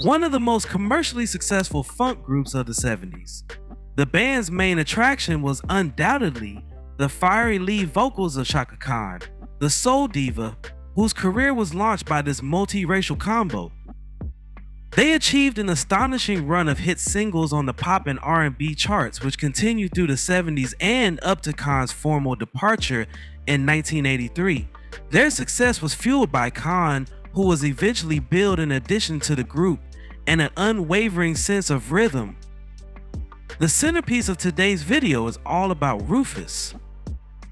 one of the most commercially successful funk groups of the 70s. The band's main attraction was undoubtedly the fiery lead vocals of Chaka Khan, the soul diva whose career was launched by this multiracial combo. They achieved an astonishing run of hit singles on the pop and R&B charts, which continued through the 70s and up to Khan's formal departure in 1983. Their success was fueled by Khan, who was eventually billed an addition to the group, and an unwavering sense of rhythm. The centerpiece of today's video is all about Rufus.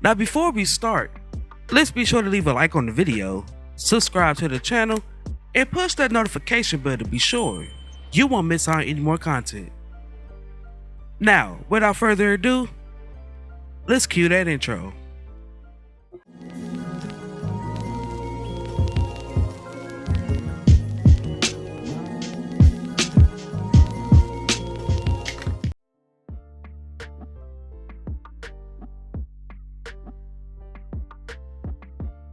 Now before we start, let's be sure to leave a like on the video, subscribe to the channel, and push that notification bell to be sure you won't miss out on any more content. Now, without further ado, let's cue that intro.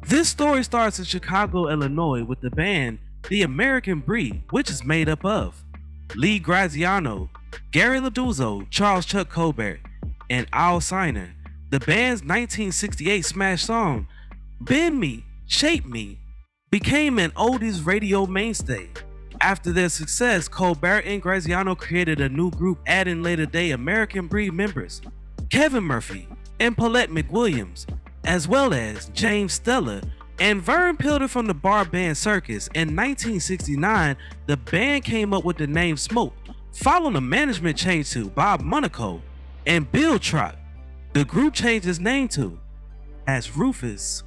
This story starts in Chicago, Illinois with the band The American Breed, which is made up of Lee Graziano, Gary Leduzzo, Charles Chuck Colbert, and Al Siner. The band's 1968 smash song, Bend Me, Shape Me, became an oldies radio mainstay. After their success, Colbert and Graziano created a new group, adding later day American Breed members Kevin Murphy and Paulette McWilliams, as well as James Stella and Vern Pilder from the bar band Circus. In 1969, the band came up with the name Smoke, following a management change to Bob Monaco and Bill Trott. The group changed its name to as Rufus,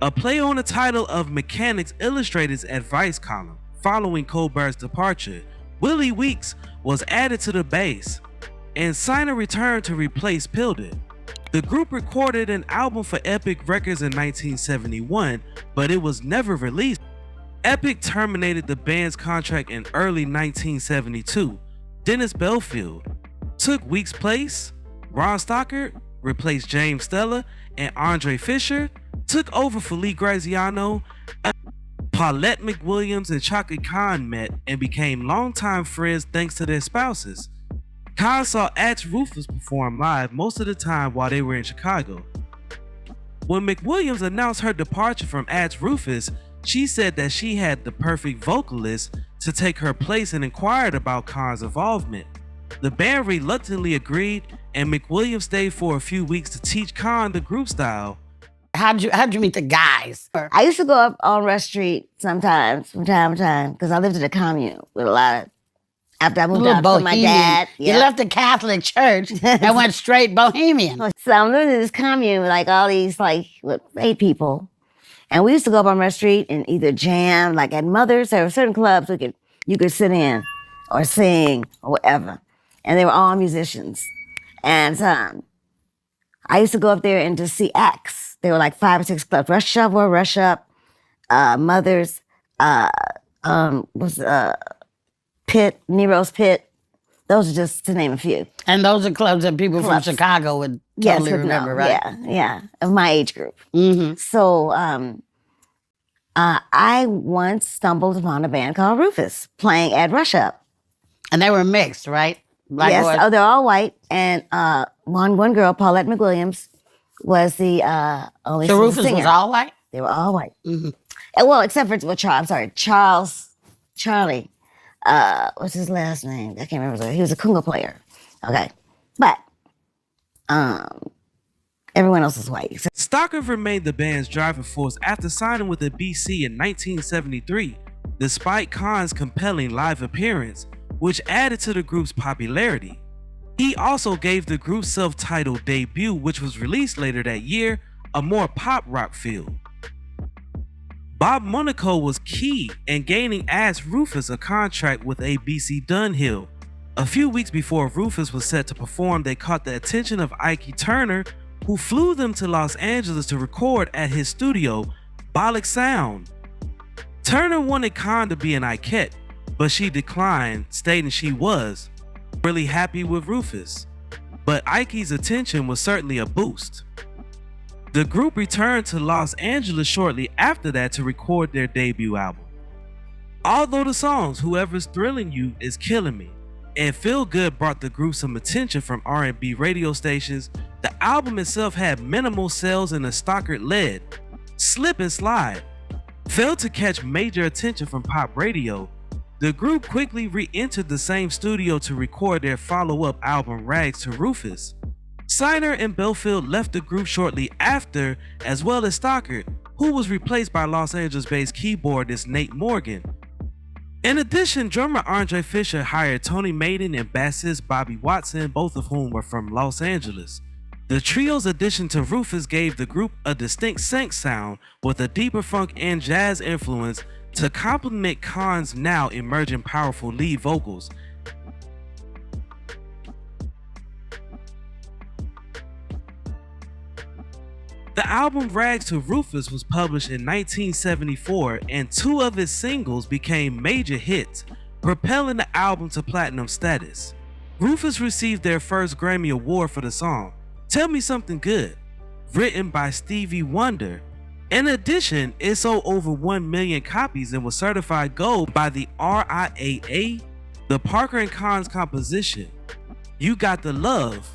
a play on the title of Mechanics Illustrated's advice column. Following Colbert's departure, Willie Weeks was added to the bass, and Siner returned to replace Pilder. The group recorded an album for Epic Records in 1971, but it was never released. Epic terminated the band's contract in early 1972. Dennis Belfield took Weeks' place, Ron Stockard replaced James Stella, and Andre Fisher took over for Lee Graziano. Paulette McWilliams and Chaka Khan met and became longtime friends thanks to their spouses. Khan saw Axe Rufus perform live most of the time while they were in Chicago. When McWilliams announced her departure from Axe Rufus, she said that she had the perfect vocalist to take her place and inquired about Khan's involvement. The band reluctantly agreed, and McWilliams stayed for a few weeks to teach Khan the group style. How'd you meet the guys? I used to go up on Rush Street sometimes, from time to time, because I lived in a commune with a lot of, after I moved out from my dad. You left the Catholic church and went straight bohemian. So I'm living in this commune with like all these 8 people. And we used to go up on Rush Street and either jam, like at Mother's, there were certain clubs you could sit in or sing or whatever. And they were all musicians. And I used to go up there and just see acts. There were like 5 or 6 clubs. Rush Up, Mother's, Pit, Nero's Pit. Those are just to name a few. And those are clubs that people from Chicago would totally remember, right? Yeah, of my age group. Mm-hmm. So I once stumbled upon a band called Rufus playing at Rush Up. And they were mixed, right? Black yes, boys. oh, they're all white. And one girl, Paulette McWilliams, was the only So Rufus singer. was all white? They were all white. Mm-hmm. Well, except for Charlie. What's his last name? I can't remember. He was a conga player. Okay. But everyone else is white. Stockard remained the band's driving force after signing with the BC in 1973, despite Khan's compelling live appearance, which added to the group's popularity. He also gave the group's self-titled debut, which was released later that year, a more pop rock feel. Bob Monaco was key in gaining Axe Rufus a contract with ABC Dunhill. A few weeks before Rufus was set to perform, they caught the attention of Ike Turner, who flew them to Los Angeles to record at his studio, Bollock Sound. Turner wanted Khan to be an Ikette, but she declined, stating she was really happy with Rufus. But Ike's attention was certainly a boost. The group returned to Los Angeles shortly after that to record their debut album. Although the songs Whoever's Thrilling You is Killing Me and Feel Good brought the group some attention from R&B radio stations, the album itself had minimal sales and a Stockard led Slip and Slide failed to catch major attention from pop radio. The group quickly re-entered the same studio to record their follow-up album Rags to Rufus. Siner and Belfield left the group shortly after, as well as Stockard, who was replaced by Los Angeles-based keyboardist Nate Morgan. In addition, drummer Andre Fisher hired Tony Maiden and bassist Bobby Watson, both of whom were from Los Angeles. The trio's addition to Rufus gave the group a distinct sync sound with a deeper funk and jazz influence to complement Khan's now emerging powerful lead vocals. The album Rags to Rufus was published in 1974, and 2 of its singles became major hits, propelling the album to platinum status. Rufus received their first Grammy Award for the song Tell Me Something Good, written by Stevie Wonder. In addition, it sold over 1 million copies and was certified gold by the RIAA. The Parker and Khan's composition, You Got the Love.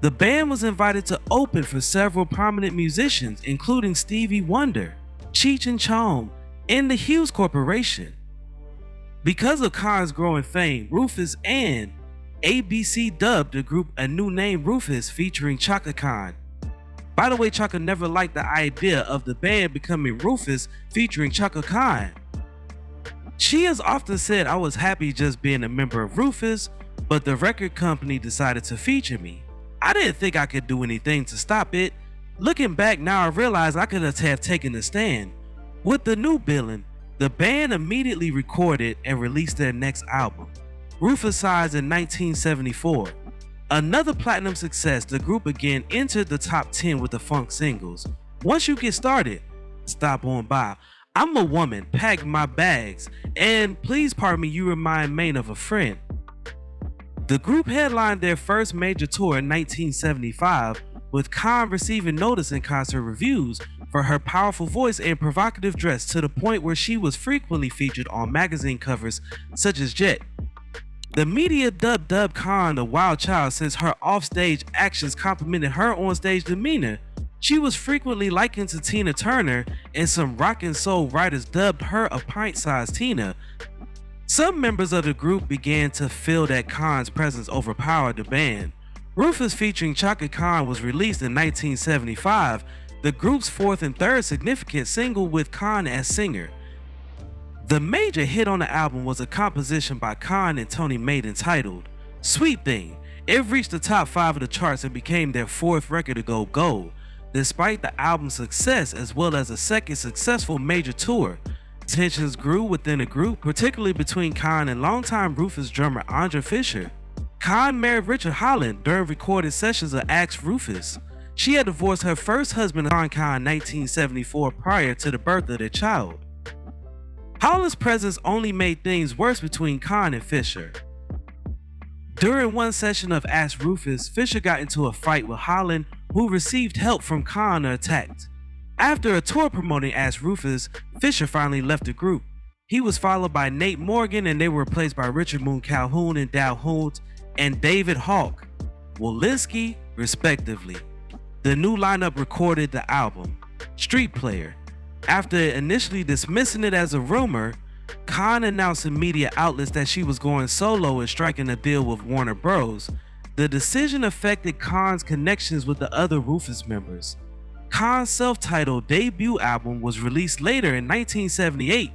The band was invited to open for several prominent musicians, including Stevie Wonder, Cheech and Chong, and the Hughes Corporation. Because of Khan's growing fame, Rufus and ABC dubbed the group a new name, Rufus, featuring Chaka Khan. By the way, Chaka never liked the idea of the band becoming Rufus featuring Chaka Khan. She has often said, I was happy just being a member of Rufus, but the record company decided to feature me. I didn't think I could do anything to stop it. Looking back now, I realize I could have taken a stand. With the new billing, the band immediately recorded and released their next album, Rufus Size, in 1974. Another platinum success, the group again entered the top 10 with the funk singles Once You Get Started, Stop On By, I'm a Woman, Pack My Bags, and Please Pardon Me, You Remind Maine of a Friend. The group headlined their first major tour in 1975, with Khan receiving notice in concert reviews for her powerful voice and provocative dress, to the point where she was frequently featured on magazine covers such as Jet. The media dubbed Khan the wild child since her offstage actions complemented her onstage demeanor. She was frequently likened to Tina Turner, and some rock and soul writers dubbed her a pint-sized Tina. Some members of the group began to feel that Khan's presence overpowered the band. Rufus featuring Chaka Khan was released in 1975, the group's 4th and 3rd significant single with Khan as singer. The major hit on the album was a composition by Khan and Tony Maiden titled Sweet Thing. It reached the top 5 of the charts and became their 4th record to go gold. Despite the album's success, as well as a second successful major tour, tensions grew within the group, particularly between Khan and longtime Rufus drummer Andre Fisher. Khan married Richard Holland during recorded sessions of Ask Rufus. She had divorced her first husband, Khan, in 1974, prior to the birth of their child. Holland's presence only made things worse between Khan and Fisher. During one session of Ask Rufus, Fisher got into a fight with Holland, who received help from Khan and attacked. After a tour promoting Ask Rufus, Fisher finally left the group. He was followed by Nate Morgan, and they were replaced by Richard Moon Calhoun and Dow Holt and David Hawk Walensky, respectively. The new lineup recorded the album, Street Player. After initially dismissing it as a rumor, Khan announced in media outlets that she was going solo and striking a deal with Warner Bros. The decision affected Khan's connections with the other Rufus members. Khan's self-titled debut album was released later in 1978.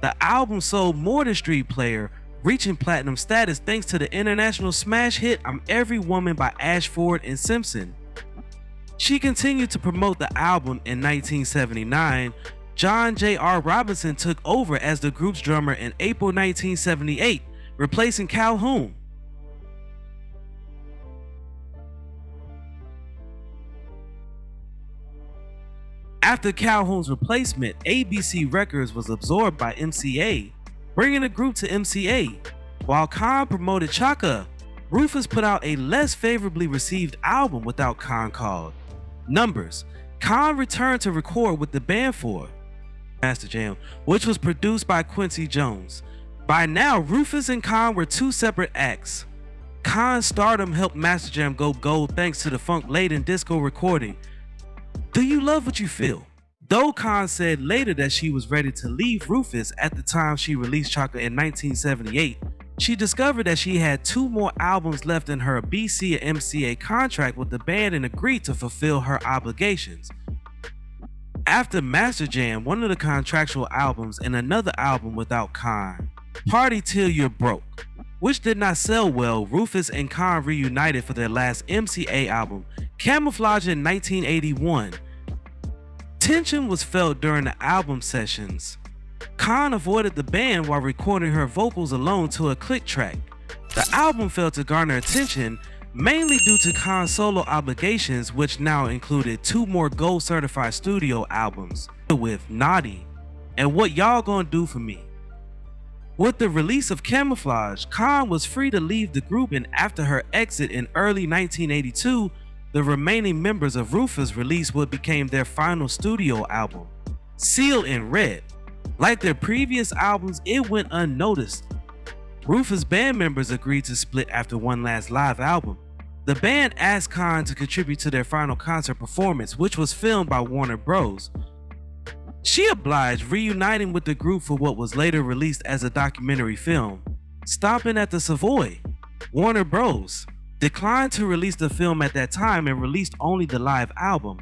The album sold more than Street Player, reaching platinum status thanks to the international smash hit I'm Every Woman by Ashford and Simpson. She continued to promote the album. In 1979, John J.R. Robinson took over as the group's drummer in April 1978, replacing Calhoun. After Calhoun's replacement, ABC Records was absorbed by MCA, bringing the group to MCA. While Khan promoted Chaka, Rufus put out a less favorably received album without Khan called Numbers. Khan returned to record with the band for. Master Jam, which was produced by Quincy Jones. By now, Rufus and Khan were two separate acts. Khan's stardom helped Master Jam go gold thanks to the funk-laden disco recording, Do You Love What You Feel? Though Khan said later that she was ready to leave Rufus at the time she released Chaka in 1978, she discovered that she had 2 more albums left in her BC and MCA contract with the band and agreed to fulfill her obligations. After Master Jam, one of the contractual albums and another album without Khan, Party Till You're Broke, which did not sell well, Rufus and Khan reunited for their last MCA album, Camouflage, in 1981. Tension was felt during the album sessions. Khan avoided the band while recording her vocals alone to a click track. The album failed to garner attention, mainly due to Khan's solo obligations, which now included 2 more gold certified studio albums with Naughty and What Y'all Gonna Do For Me. With the release of Camouflage, Khan was free to leave the group, and after her exit in early 1982, the remaining members of Rufus released what became their final studio album, Sealed in Red. Like their previous albums, it went unnoticed. Rufus band members agreed to split after one last live album. The band asked Khan to contribute to their final concert performance, which was filmed by Warner Bros. She obliged, reuniting with the group for what was later released as a documentary film, Stomping at the Savoy. Warner Bros. Declined to release the film at that time and released only the live album.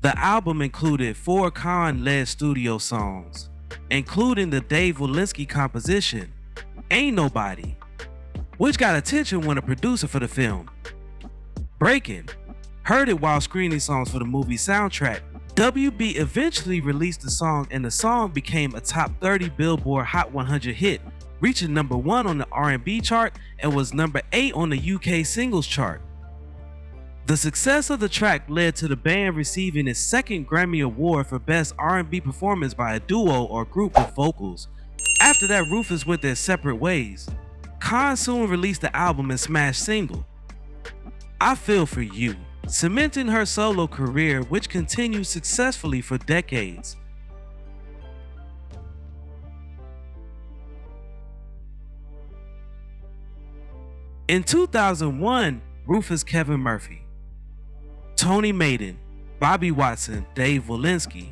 The album included 4 Khan-led studio songs, including the Dave Walensky composition, Ain't Nobody, which got attention when a producer for the film, Breakin', heard it while screening songs for the movie soundtrack. WB eventually released the song, and the song became a top 30 Billboard Hot 100 hit, reaching number 1 on the R&B chart and was number 8 on the UK singles chart. The success of the track led to the band receiving its 2nd Grammy Award for Best R&B Performance by a Duo or Group with Vocals. After that, Rufus went their separate ways. Khan soon released the album and smash single, I Feel For You, cementing her solo career, which continued successfully for decades. In 2001, Rufus, Kevin Murphy, Tony Maiden, Bobby Watson, Dave Walensky,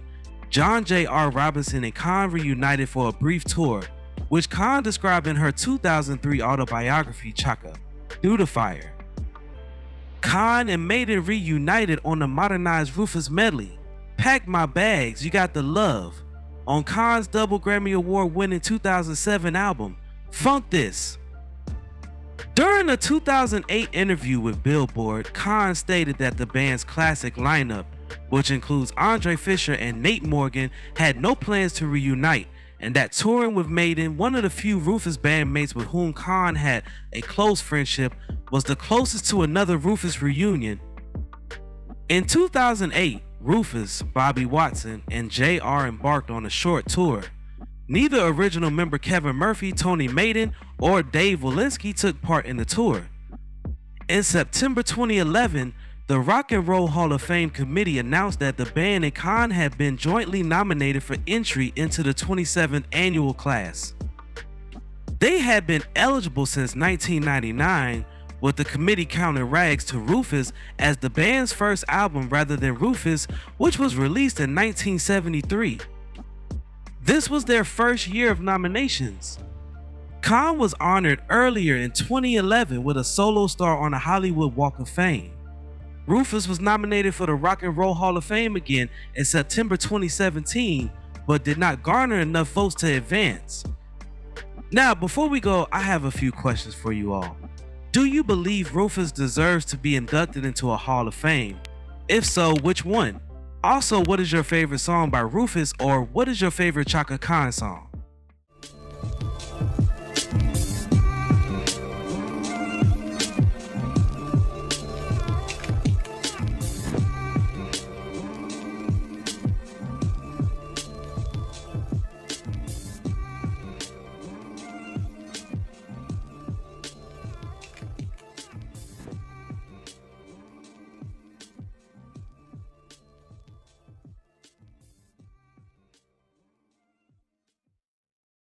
John J.R. Robinson, and Khan reunited for a brief tour, which Khan described in her 2003 autobiography, Chaka, Through the Fire. Khan and Maiden reunited on the modernized Rufus medley, Pack My Bags, You Got the Love, on Khan's double Grammy Award winning 2007 album, Funk This. During a 2008 interview with Billboard, Khan stated that the band's classic lineup, which includes Andre Fisher and Nate Morgan, had no plans to reunite, and that touring with Maiden, one of the few Rufus bandmates with whom Khan had a close friendship, was the closest to another Rufus reunion. In 2008, Rufus, Bobby Watson, and JR embarked on a short tour. Neither original member Kevin Murphy, Tony Maiden, or Dave Walensky took part in the tour. In September 2011, the Rock and Roll Hall of Fame committee announced that the band and Khan had been jointly nominated for entry into the 27th annual class. They had been eligible since 1999, with the committee counting Rags to Rufus as the band's first album rather than Rufus, which was released in 1973. This was their first year of nominations. Khan was honored earlier in 2011 with a solo star on the Hollywood Walk of Fame. Rufus was nominated for the Rock and Roll Hall of Fame again in September 2017, but did not garner enough votes to advance. Now, before we go, I have a few questions for you all. Do you believe Rufus deserves to be inducted into a Hall of Fame? If so, which one? Also, what is your favorite song by Rufus, or what is your favorite Chaka Khan song?